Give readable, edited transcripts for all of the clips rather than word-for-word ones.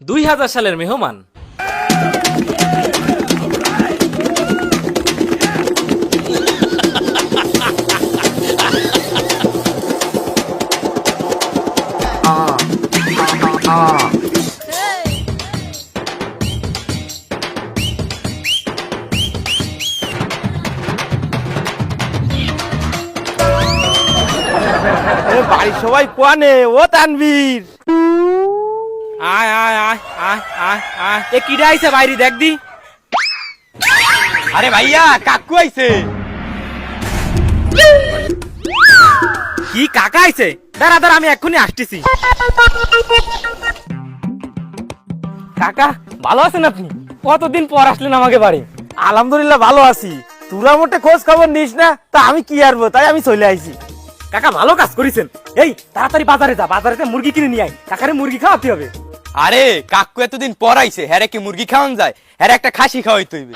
2000 সালের মেহমান। বাড়ির সবাই কোয়ানে ও তানভীর, আয় আয় আয় আয় আয় আয়, এ কিডা আইছে বাইরে দেখ দি। আরে ভাইয়া কাকু আইছে। কি কাকা আইছে? দাঁড়া দাঁড়া, আমি এক্ষুনি আসতেছি। কাকা ভালো আছেন আপনি? কতদিন পর আসলেন আমাকে বাড়ি। আলহামদুলিল্লাহ ভালো আছি। তোরা মোটে খোঁজ খবর নিস না, তা আমি কি আরবো, তাই আমি চলে আইছি। কাকা ভালো কাজ করেছেন। এই তাড়াতাড়ি বাজারে যা, বাজারে মুরগি কিনে নিয়ে আয়, কাকারে মুরগি খাওয়াতে হবে। আরে কাকু এতদিন পর আইছে, হ্যারে কি মুরগি খাওয়ান যায়? হ্যারে একটা খাসি খাওয়াইতে হইবে।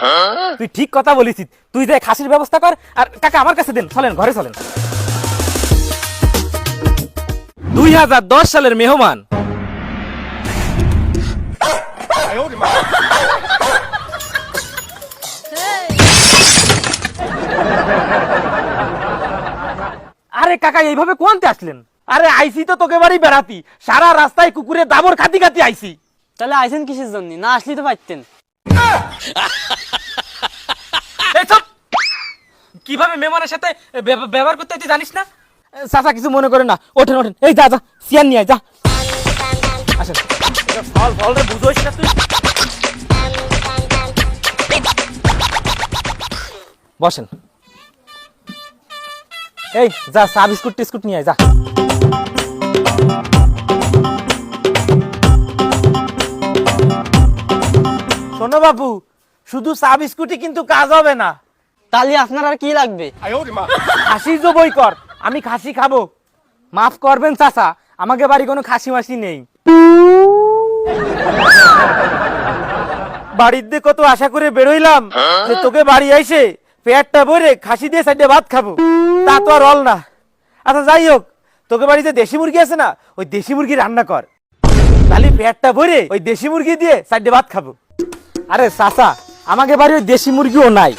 তুই ঠিক কথা বলেছিস, তুই যে খাসির ব্যবস্থা কর। আর কাকা আমার কাছে দেন, চলেন ঘরে চলেন। 2010 সালের মেহমান। আরে কাকা এইভাবে কোনতে আসলেন? আরে আইছি তো তোকে বাড়ি বেড়াতি, সারা রাস্তায় কুকুরে দাবর খাতি খাতি আইছি। তাহলে আইছেন কিসের জন্য? না আসলেই তো পারতেন। এই চুপ! কিভাবে মেহমানের সাথে ব্যবহার করতে হয় তুই জানিস না? চাচা কিছু মনে করে না, ওঠেন ওঠেন। এই যা যা, চেয়ার নিয়ে আয়, যা। আসেন। ফল ফল রে বুঝোস না তুই। বসেন। এই যা, চা বিস্কুট টিস্কুট নিয়ে আয়, যা। শোনো বাবু, শুধু চা বিস্কুটি কিন্তু কাজ হবে না। তাহলে আপনার আর কি লাগবে? খাসি জবই কর, আমি খাসি খাবো। মাফ করবেন চাচা, আমাকে বাড়ি কোনো খাসি মাসি নেই। বাড়ির দিয়ে কত আশা করে বেরোইলাম যে তোকে বাড়ি আইসে পেটটা ভরে খাসি দিয়ে সাইডে ভাত খাবো, তা তো আর হল না। আচ্ছা যাই হোক, তোকে বাড়িতে দেশি মুরগি আছে না, ওই দেশি মুরগি রান্না কর, তাহলে পেটটা ভরে ওই দেশি মুরগি দিয়ে সাইডে ভাত খাবো। আরে চাচা, আমাকে বাড়ি ওই দেশি মুরগিও নাই।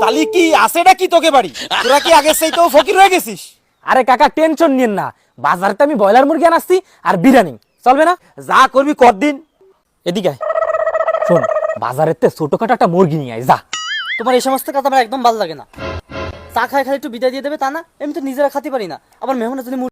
তাহলে কি আছে নাকি তোকে বাড়ি? তোরা কি আগের সেই তো ফকির হয়ে গেছিস? আরে কাকা টেনশন নিয়েন না, বাজারে তো আমি ব্রয়লার মুরগি আনাচ্ছি আর বিরিয়ানি, চলবে না? যা করবি কর দিন। এদিকে আয়। শোন, বাজারের তে ছোটখাটো একটা মুরগি নিয়ে আয়, যা। তোমার এই সমস্ত কথা আমার একদম ভালো লাগে না। চা খায় খালি একটু বিদায় দিয়ে দেবে তা না, আমি তো নিজেরা খাতে পারি না, আবার মেহমানের জন্য